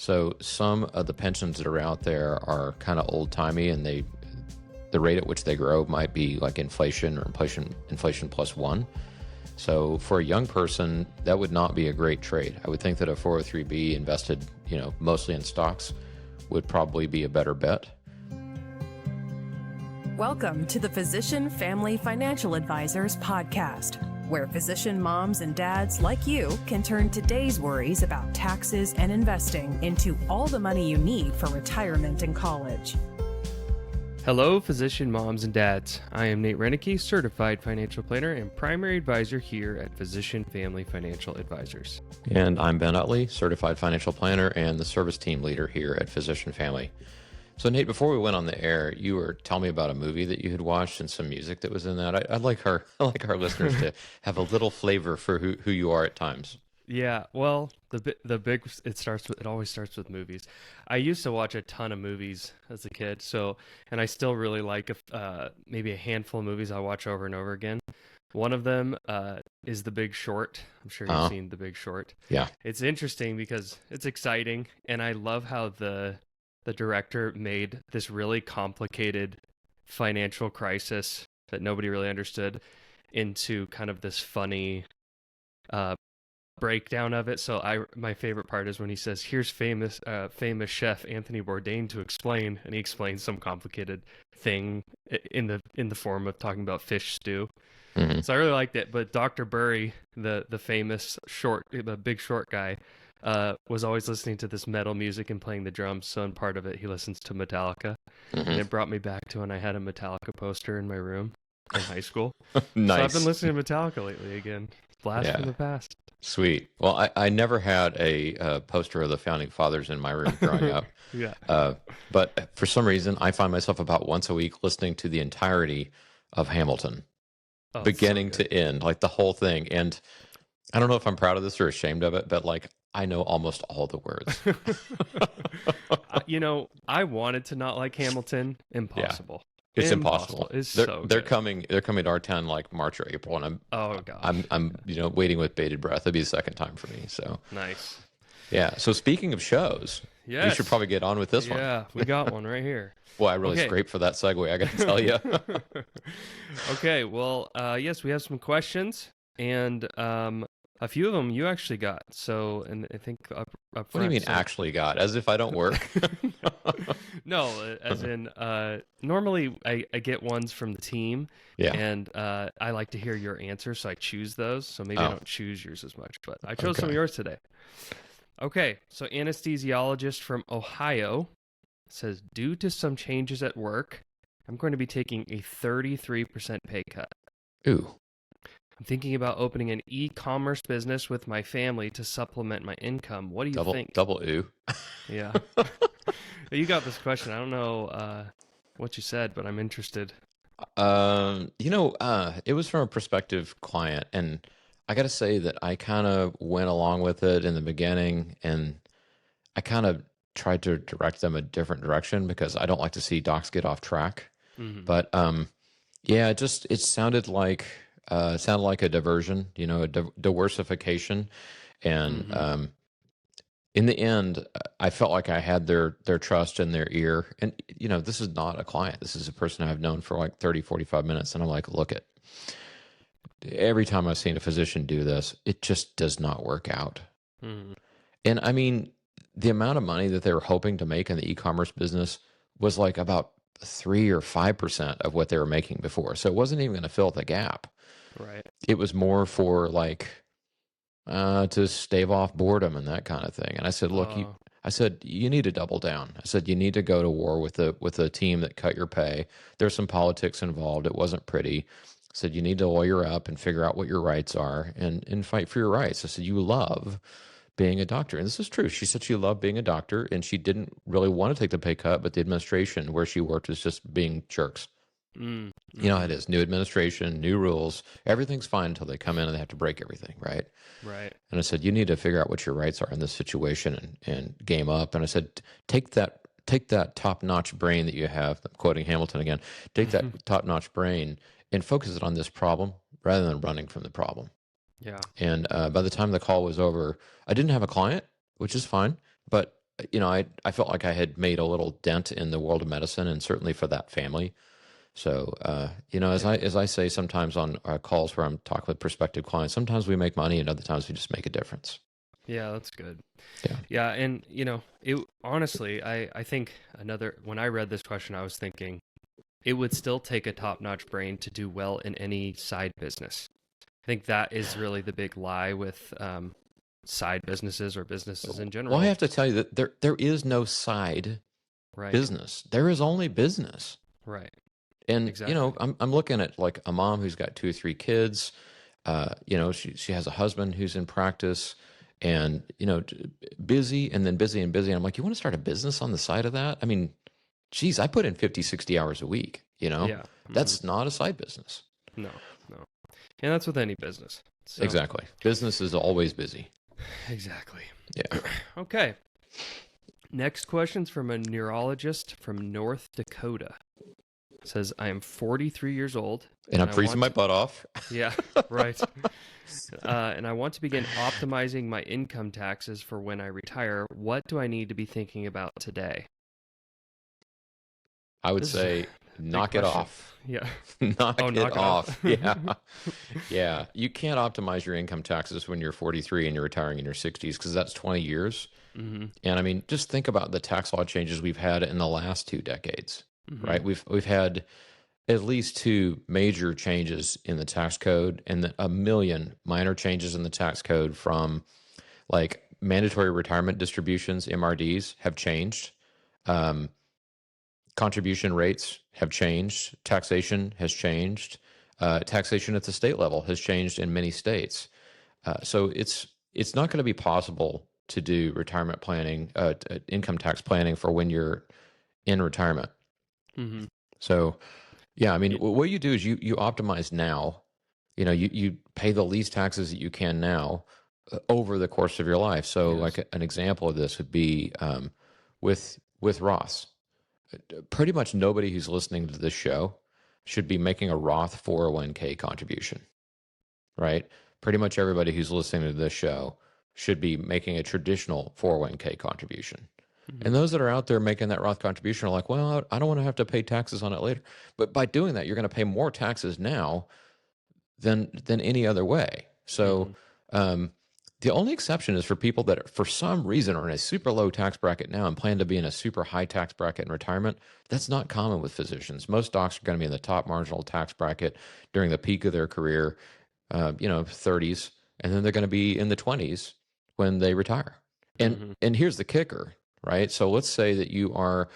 So some of the pensions that are out there are kind of old timey, and the rate at which they grow might be like inflation or inflation plus one. So for a young person, that would not be a great trade. I would think that a 403b invested, mostly in stocks would probably be a better bet. Welcome to the Physician Family Financial Advisors podcast, where physician moms and dads like you can turn today's worries about taxes and investing into all the money you need for retirement and college. Hello, physician moms and dads. I am Nate Reineke, certified financial planner and primary advisor here at Physician Family Financial Advisors. And I'm Ben Utley, certified financial planner and the service team leader here at Physician Family. So Nate, before we went on the air, you were telling me about a movie that you had watched and some music that was in that. I'd like our listeners to have a little flavor for who you are at times. Yeah, well, it always starts with movies. I used to watch a ton of movies as a kid, and I still really like maybe a handful of movies I watch over and over again. One of them is The Big Short. I'm sure you've seen The Big Short. Yeah. It's interesting because it's exciting, and I love how the director made this really complicated financial crisis that nobody really understood into kind of this funny breakdown of it. So my favorite part is when he says, "Here's famous chef Anthony Bourdain to explain," and he explains some complicated thing in the form of talking about fish stew. Mm-hmm. So I really liked it. But Dr. Burry, the famous the Big Short guy, was always listening to this metal music and playing the drums. So in part of it, he listens to Metallica, and it brought me back to when I had a Metallica poster in my room in high school. Nice. So I've been listening to Metallica lately again. Blast from the past. Sweet. Well, I never had a poster of the Founding Fathers in my room growing up. Yeah. But for some reason, I find myself about once a week listening to the entirety of Hamilton, beginning to end, like the whole thing. And I don't know if I'm proud of this or ashamed of it, but I know almost all the words. I wanted to not like Hamilton. Impossible. Yeah. It's impossible. They're coming to our town like March or April, and I'm waiting with bated breath. It'll be the second time for me. So nice. Yeah. So speaking of shows, we should probably get on with this one. Yeah, we got one right here. Well, I really scraped for that segue, I got to tell you. Okay. Well, yes, we have some questions, and a few of them you actually got. So, and I think up front. What do you mean actually got? As if I don't work? No, as in normally I get ones from the team. Yeah. And I like to hear your answers, so I choose those. So maybe I don't choose yours as much, but I chose some of yours today. Okay, so anesthesiologist from Ohio says, due to some changes at work, I'm going to be taking a 33% pay cut. Ooh. I'm thinking about opening an e-commerce business with my family to supplement my income. What do you think? Double ooh. Yeah. You got this question. I don't know what you said, but I'm interested. It was from a prospective client, and I got to say that I kind of went along with it in the beginning, and I kind of tried to direct them a different direction because I don't like to see docs get off track. Mm-hmm. But it sounded like a diversion, a diversification, and in the end, I felt like I had their trust in their ear. And, this is not a client. This is a person I've known for 30, 45 minutes. And I'm like, look it. Every time I've seen a physician do this, it just does not work out. Mm. And I mean, the amount of money that they were hoping to make in the e-commerce business was about 3 or 5% of what they were making before. So it wasn't even going to fill the gap. Right. It was more for to stave off boredom and that kind of thing. And I said, look, you need to double down. I said, you need to go to war with the team that cut your pay. There's some politics involved. It wasn't pretty. I said, you need to lawyer up and figure out what your rights are and fight for your rights. I said, you love being a doctor. And this is true. She said she loved being a doctor, and she didn't really want to take the pay cut, but the administration where she worked was just being jerks. Mm. You know how it is. New administration, new rules. Everything's fine until they come in and they have to break everything, right? Right. And I said, you need to figure out what your rights are in this situation and game up. And I said, take that top-notch brain that you have. I'm quoting Hamilton again. Take that top-notch brain and focus it on this problem rather than running from the problem. Yeah. And by the time the call was over, I didn't have a client, which is fine, but I felt like I had made a little dent in the world of medicine, and certainly for that family. So, as I say sometimes on calls where I'm talking with prospective clients, sometimes we make money, and other times we just make a difference. Yeah, that's good. Yeah. Yeah, and it honestly, I think when I read this question, I was thinking it would still take a top-notch brain to do well in any side business. I think that is really the big lie with side businesses or businesses in general. Well, I have to tell you that there is no side business. There is only business. Right. And Exactly. I'm looking at like a mom who's got 2 or 3 kids. She has a husband who's in practice, and busy and then busy and busy. And I'm like, you want to start a business on the side of that? I mean, geez, I put in 50, 60 hours a week. Yeah. That's not a side business. No. And that's with any business. So. Exactly. Business is always busy. Exactly. Yeah. Okay. Next question's from a neurologist from North Dakota. It says, I am 43 years old. And I'm freezing my butt off. Yeah, right. And I want to begin optimizing my income taxes for when I retire. What do I need to be thinking about today? I would say knock it off. Yeah. knock it off. Yeah. Yeah. You can't optimize your income taxes when you're 43 and you're retiring in your 60s, because that's 20 years. Mm-hmm. And I mean, just think about the tax law changes we've had in the last 2 decades, right? We've had at least 2 major changes in the tax code, and a million minor changes in the tax code, from like mandatory retirement distributions, MRDs, have changed. Contribution rates have changed. Taxation has changed. Taxation at the state level has changed in many states. So it's not going to be possible to do retirement planning, income tax planning for when you're in retirement. Mm-hmm. So, yeah, I mean, what you do is you optimize now. You pay the least taxes that you can now over the course of your life. So, Yes. like an example of this would be with Roths. Pretty much nobody who's listening to this show should be making a Roth 401k contribution, right? Pretty much everybody who's listening to this show should be making a traditional 401k contribution. Mm-hmm. And those that are out there making that Roth contribution are like, well, I don't want to have to pay taxes on it later. But by doing that, you're going to pay more taxes now than any other way. So the only exception is for people that for some reason are in a super low tax bracket now and plan to be in a super high tax bracket in retirement. That's not common with physicians. Most docs are going to be in the top marginal tax bracket during the peak of their career, 30s, and then they're going to be in the 20s when they retire. And here's the kicker, right? So let's say that you are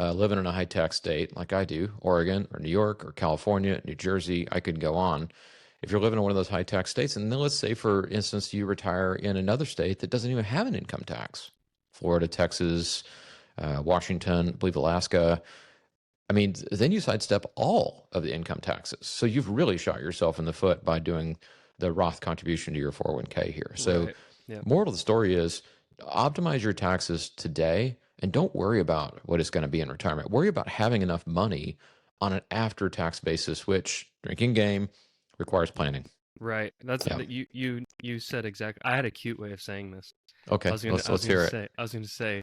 living in a high tax state like I do, Oregon or New York or California, New Jersey. I could go on. If you're living in one of those high tax states, and then let's say, for instance, you retire in another state that doesn't even have an income tax, Florida, Texas, Washington, I believe Alaska. I mean, then you sidestep all of the income taxes. So you've really shot yourself in the foot by doing the Roth contribution to your 401k here. So moral of the story is optimize your taxes today and don't worry about what it's going to be in retirement. Worry about having enough money on an after-tax basis, which, drinking game, requires planning. Right. That's you said exactly. I had a cute way of saying this. Okay, let's hear it. I was going to say,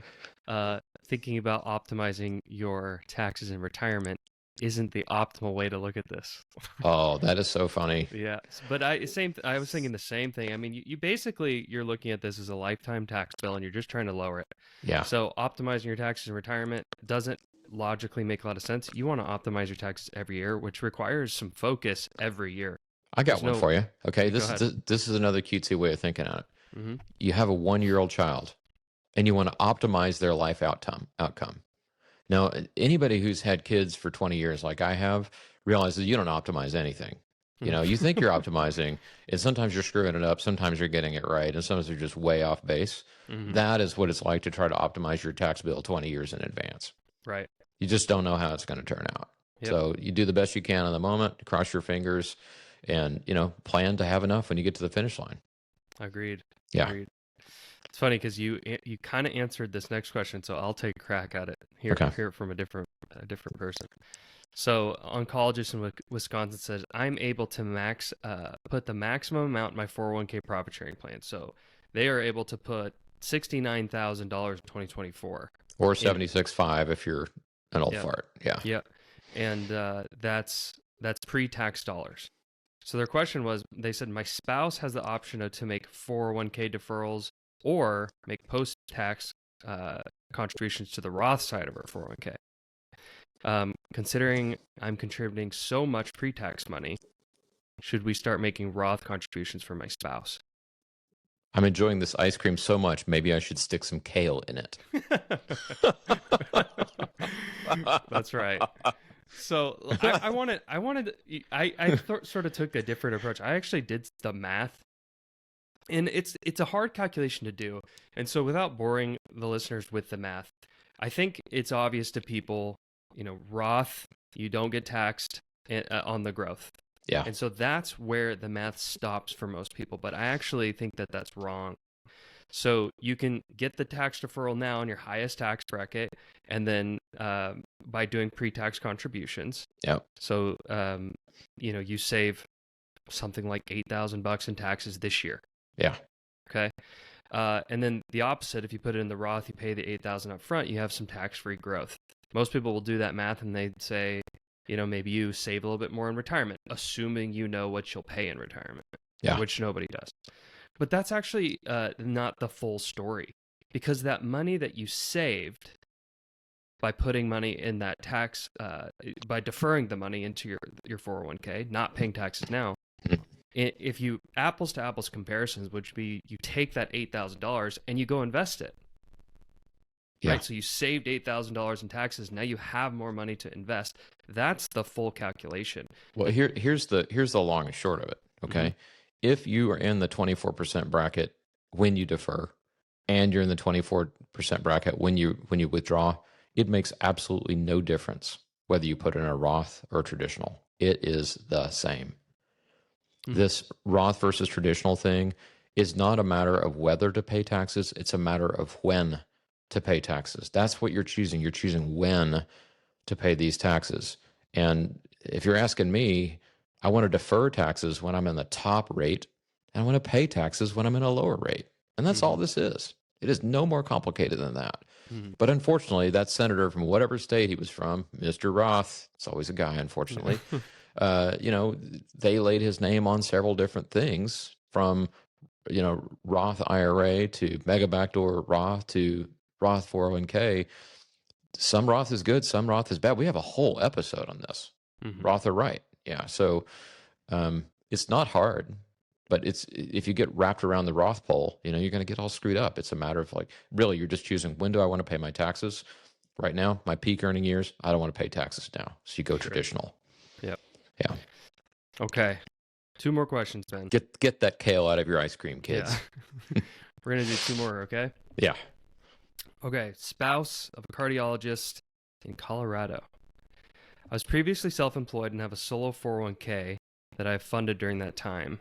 thinking about optimizing your taxes in retirement isn't the optimal way to look at this. Oh, that is so funny. Yeah, but I was thinking the same thing. I mean, you basically, you're looking at this as a lifetime tax bill, and you're just trying to lower it. Yeah. So optimizing your taxes in retirement doesn't logically make a lot of sense. You want to optimize your taxes every year, which requires some focus every year. I got one for you. Okay, this is another cutesy way of thinking on it. Mm-hmm. You have a 1-year-old child, and you want to optimize their life outcome. Now, anybody who's had kids for 20 years, like I have, realizes you don't optimize anything. You think you're optimizing, and sometimes you're screwing it up, sometimes you're getting it right, and sometimes you're just way off base. Mm-hmm. That is what it's like to try to optimize your tax bill 20 years in advance. Right. You just don't know how it's going to turn out. Yep. So you do the best you can in the moment, cross your fingers, and plan to have enough when you get to the finish line. Agreed. Yeah. Agreed. It's funny because you kind of answered this next question, so I'll take a crack at it. Hear it from a different person. So, oncologist in Wisconsin says, I'm able to put the maximum amount in my 401k profit sharing plan. So they are able to put $69,000 in 2024. Or 76.5 if you're an old Yeah. fart. Yeah. Yeah. And that's pre-tax dollars. So their question was, they said, my spouse has the option to make 401k deferrals or make post-tax contributions to the Roth side of our 401k. Considering I'm contributing so much pre-tax money, should we start making Roth contributions for my spouse? I'm enjoying this ice cream so much, maybe I should stick some kale in it. That's right. So I sort of took a different approach. I actually did the math, and it's a hard calculation to do. And so without boring the listeners with the math, I think it's obvious to people, Roth, you don't get taxed on the growth. Yeah. And so that's where the math stops for most people. But I actually think that that's wrong. So you can get the tax deferral now in your highest tax bracket, and then by doing pre-tax contributions. Yeah. So you save something like $8,000 in taxes this year. Yeah. Okay. And then the opposite, if you put it in the Roth, you pay the $8,000 up front, you have some tax-free growth. Most people will do that math and they'd say, maybe you save a little bit more in retirement, assuming you know what you'll pay in retirement, which nobody does. But that's actually not the full story, because that money that you saved by putting money in that tax, by deferring the money into your 401k, not paying taxes now, if you apples to apples comparisons, which would be you take that $8,000 and you go invest it. Yeah. Right, so you saved $8,000 in taxes. Now you have more money to invest. That's the full calculation. Well, here's the long and short of it. Okay, Mm-hmm. If you are in the 24% bracket when you defer, and you're in the 24% bracket when you withdraw, it makes absolutely no difference whether you put it in a Roth or traditional. It is the same. Mm-hmm. This Roth versus traditional thing is not a matter of whether to pay taxes. It's a matter of when to pay taxes. That's what you're choosing. You're choosing when to pay these taxes. And if you're asking me, I want to defer taxes when I'm in the top rate, and I want to pay taxes when I'm in a lower rate. And that's all this is. It is no more complicated than that. Mm-hmm. But unfortunately, that senator from whatever state he was from, Mr. Roth, it's always a guy, unfortunately, they laid his name on several different things, from, Roth IRA to mega backdoor Roth to Roth 401k. Some Roth is good, some Roth is bad. We have a whole episode on this. Mm-hmm. Roth or right. Yeah. So it's not hard, but if you get wrapped around the Roth pole, you're going to get all screwed up. It's a matter of really, you're just choosing, when do I want to pay my taxes? Right now, my peak earning years, I don't want to pay taxes now. So you go traditional. Yep. Yeah. Okay. 2 more questions, Ben. Get that kale out of your ice cream, kids. Yeah. We're going to do 2 more, okay? Yeah. Okay. Spouse of a cardiologist in Colorado. I was previously self-employed and have a solo 401k that I have funded during that time.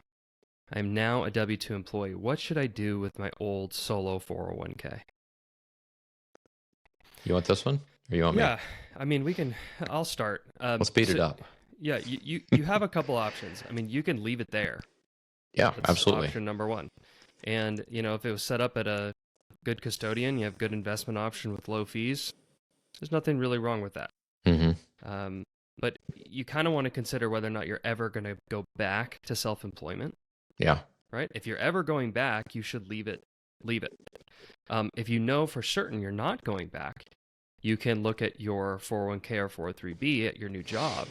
I am now a W-2 employee. What should I do with my old solo 401k? You want this one? Or you want me? Yeah. I mean, I'll start. Let's speed it up. Yeah. You have a couple options. I mean, you can leave it there. Yeah, That's absolutely. Option number 1. And, if it was set up at a good custodian, you have good investment option with low fees, there's nothing really wrong with that. Mm-hmm. But you kind of want to consider whether or not you're ever going to go back to self-employment. Yeah. Right? If you're ever going back, you should leave it. If you know for certain you're not going back, you can look at your 401k or 403b at your new job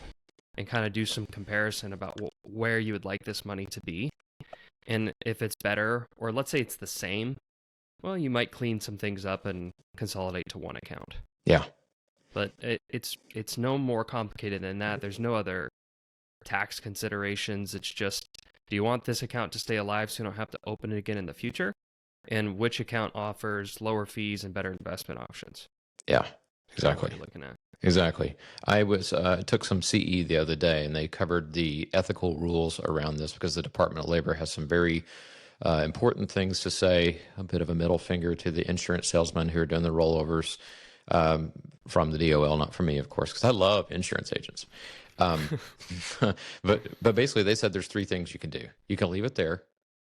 and kind of do some comparison about where you would like this money to be. And if it's better, or let's say it's the same, well, you might clean some things up and consolidate to one account. Yeah. But it's no more complicated than that. There's no other tax considerations. It's just, do you want this account to stay alive so you don't have to open it again in the future? And which account offers lower fees and better investment options? Yeah, exactly. That's what you're looking at. Exactly. I took some CE the other day, and they covered the ethical rules around this, because the Department of Labor has some very important things to say. A bit of a middle finger to the insurance salesmen who are doing the rollovers. From the DOL, not from me, of course, because I love insurance agents. But basically, they said there's 3 things you can do. You can leave it there,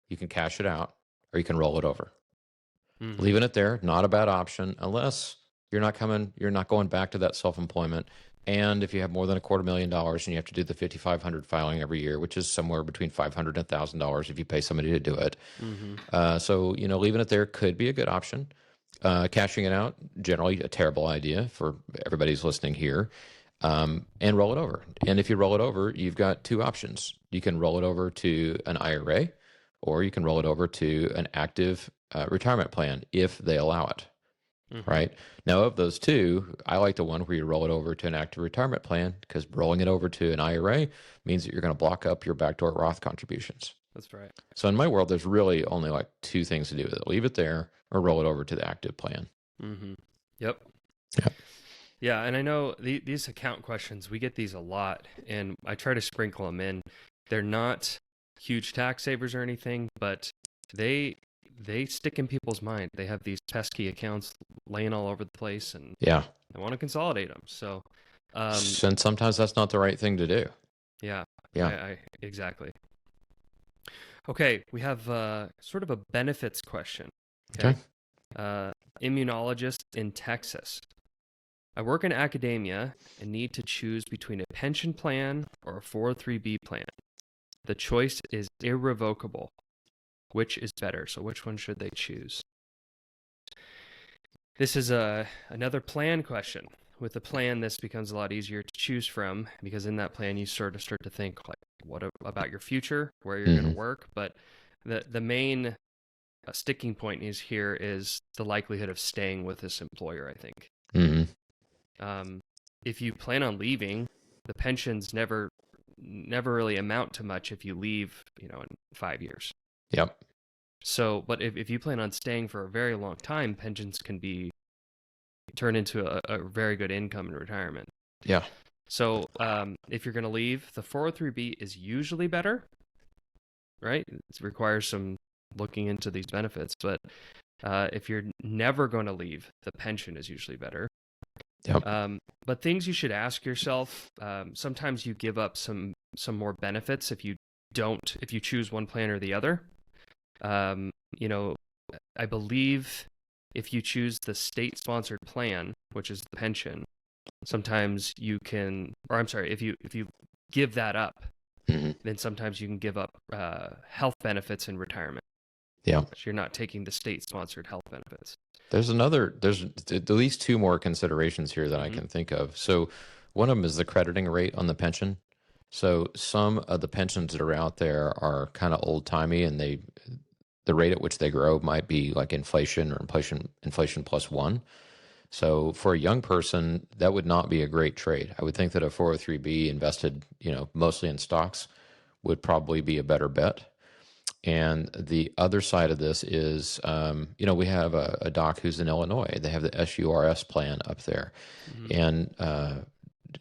you can cash it out, or you can roll it over. Mm-hmm. Leaving it there, not a bad option, unless you're not going back to that self-employment. And if you have more than $250,000 and you have to do the 5,500 filing every year, which is somewhere between $500 and $1,000 if you pay somebody to do it. Mm-hmm. So, leaving it there could be a good option. Cashing it out, generally a terrible idea for everybody's listening here. And roll it over. And if you roll it over, you've got two options. You can roll it over to an IRA, or you can roll it over to an active retirement plan if they allow it. Mm-hmm. Right now, of those two, I like the one where you roll it over to an active retirement plan, because rolling it over to an IRA means that you're going to block up your backdoor Roth contributions. That's right. So in my world, there's really only like two things to do with it: leave it there or roll it over to the active plan. Mm-hmm. Yep. Yeah. Yeah, and I know these account questions, we get these a lot, and I try to sprinkle them in. They're not huge tax savers or anything, but they stick in people's mind. They have these pesky accounts laying all over the place, and Yeah. they want to consolidate them. So, And sometimes that's not the right thing to do. yeah, Yeah. exactly. Okay, we have sort of a benefits question. Okay. Immunologist in Texas. I work in academia and need to choose between a pension plan or a 403b plan. The choice is irrevocable. Which is better? So which one should they choose? This is another plan question. With a plan, this becomes a lot easier to choose from, because in that plan, you sort of start to think, like, what about your future, where you're going to work? But the main sticking point is the likelihood of staying with this employer, I think. Mm-hmm. If you plan on leaving, the pensions never really amount to much if you leave, in 5 years. Yep. So, but if you plan on staying for a very long time, pensions can be turned into a very good income in retirement. Yeah. So, if you're going to leave, the 403b is usually better, right? It requires some looking into these benefits, but if you're never going to leave, the pension is usually better. Yep. But things you should ask yourself, sometimes you give up some more benefits if you choose one plan or the other. I believe if you choose the state-sponsored plan, which is the pension, sometimes you can, or I'm sorry, if you give that up, then sometimes you can give up health benefits in retirement. Yeah. So you're not taking the state-sponsored health benefits. There's at least two more considerations here that I can think of. So one of them is the crediting rate on the pension. So some of the pensions that are out there are kind of old-timey, and the rate at which they grow might be like inflation or inflation plus one. So for a young person, that would not be a great trade. I would think that a 403b invested, mostly in stocks would probably be a better bet. And the other side of this is, we have a doc who's in Illinois. They have the SURS plan up there. And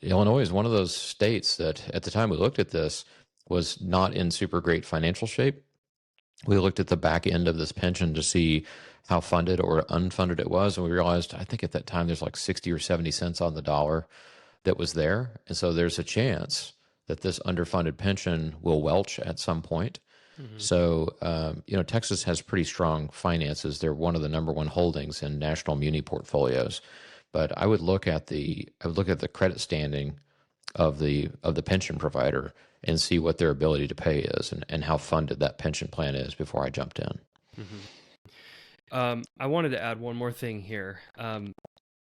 Illinois is one of those states that at the time we looked at this was not in super great financial shape. We looked at the back end of this pension to see how funded or unfunded it was. And we realized, I think at that time, there's like 60 or 70 cents on the dollar that was there. And so there's a chance that this underfunded pension will welch at some point. So, Texas has pretty strong finances. They're one of the number one holdings in national muni portfolios. But I would look at the credit standing of the pension provider and see what their ability to pay is and how funded that pension plan is before I jumped in. I wanted to add one more thing here.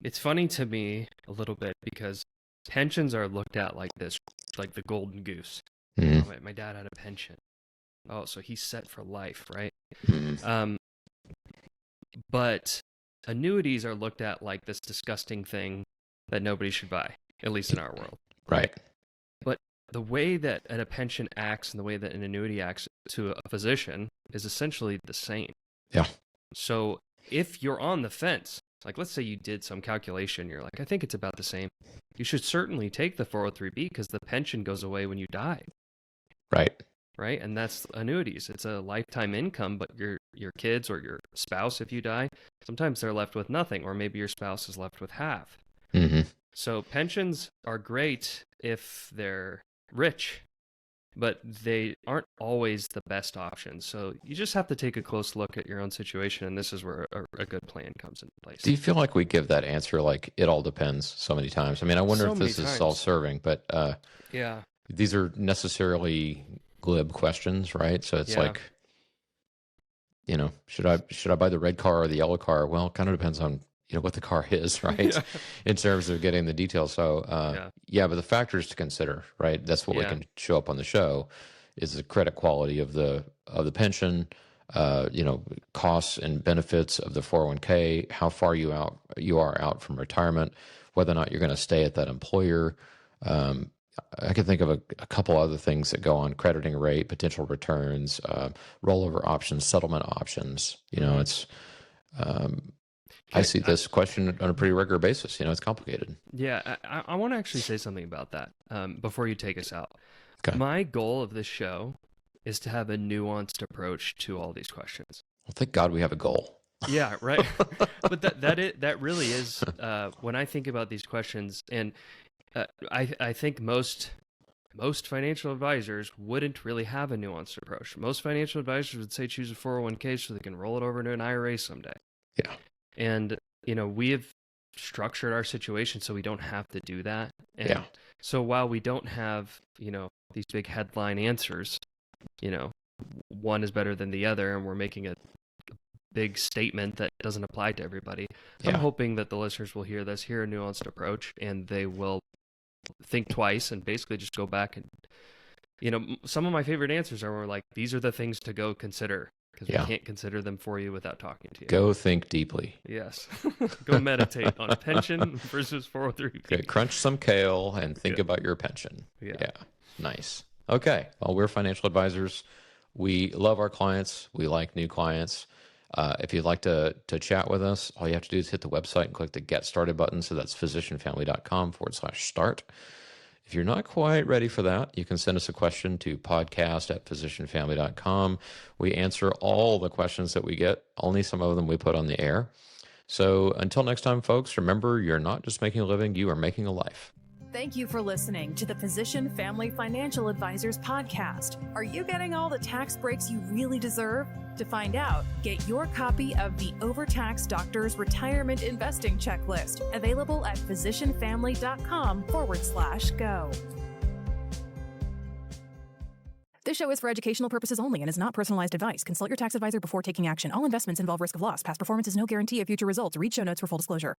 It's funny to me a little bit because pensions are looked at like this, like the golden goose. Oh, my dad had a pension. Oh, so he's set for life, right? But annuities are looked at like this disgusting thing that nobody should buy, at least in our world. Right. But the way that a pension acts and the way that an annuity acts to a physician is essentially the same. Yeah. So if you're on the fence, like let's say you did some calculation, you're like, I think it's about the same. You should certainly take the 403b because the pension goes away when you die. Right? And that's annuities. It's a lifetime income, but your kids or your spouse, if you die, sometimes they're left with nothing, or maybe your spouse is left with half. So pensions are great if they're rich, but they aren't always the best option. So you just have to take a close look at your own situation, and this is where a good plan comes into place. Do you feel like we give that answer like it all depends so many times? I mean, I wonder So if many this is times. self-serving, but Yeah. these are necessarily glib questions, right? So it's Yeah. like, should I buy the red car or the yellow car? Well, it kind of depends on what the car is, right? Yeah. In terms of getting the details. So but the factors to consider, right? That's what we Yeah. can show up on the show is the credit quality of the pension, costs and benefits of the 401k, how far you are out from retirement, whether or not you're going to stay at that employer. I can think of a couple other things that go on: crediting rate, potential returns, rollover options, settlement options. It's I see this question on a pretty regular basis. It's complicated. Yeah, I want to actually say something about that before you take us out. Okay. My goal of this show is to have a nuanced approach to all these questions. Well, thank God we have a goal. Yeah, right. But that really is when I think about these questions, and I think most financial advisors wouldn't really have a nuanced approach. Most financial advisors would say choose a 401k so they can roll it over into an IRA someday. Yeah. And we have structured our situation so we don't have to do that. And Yeah. so while we don't have these big headline answers, one is better than the other, and we're making a big statement that doesn't apply to everybody. Yeah. I'm hoping that the listeners will hear a nuanced approach, and they will think twice and basically just go back and, some of my favorite answers are like, these are the things to go consider, because we can't consider them for you without talking to you. Go think deeply. Yes. Go meditate on pension versus 403b. Okay, crunch some kale and think about your pension. Yeah. Nice. Okay. Well, we're financial advisors. We love our clients. We like new clients. If you'd like to chat with us, all you have to do is hit the website and click the Get Started button. So that's physicianfamily.com/start. If you're not quite ready for that, you can send us a question to podcast@physicianfamily.com. We answer all the questions that we get. Only some of them we put on the air. So until next time, folks, remember, you're not just making a living, you are making a life. Thank you for listening to the Physician Family Financial Advisors podcast. Are you getting all the tax breaks you really deserve? To find out, get your copy of the Overtaxed Doctor's Retirement Investing Checklist, available at physicianfamily.com/go. This show is for educational purposes only and is not personalized advice. Consult your tax advisor before taking action. All investments involve risk of loss. Past performance is no guarantee of future results. Read show notes for full disclosure.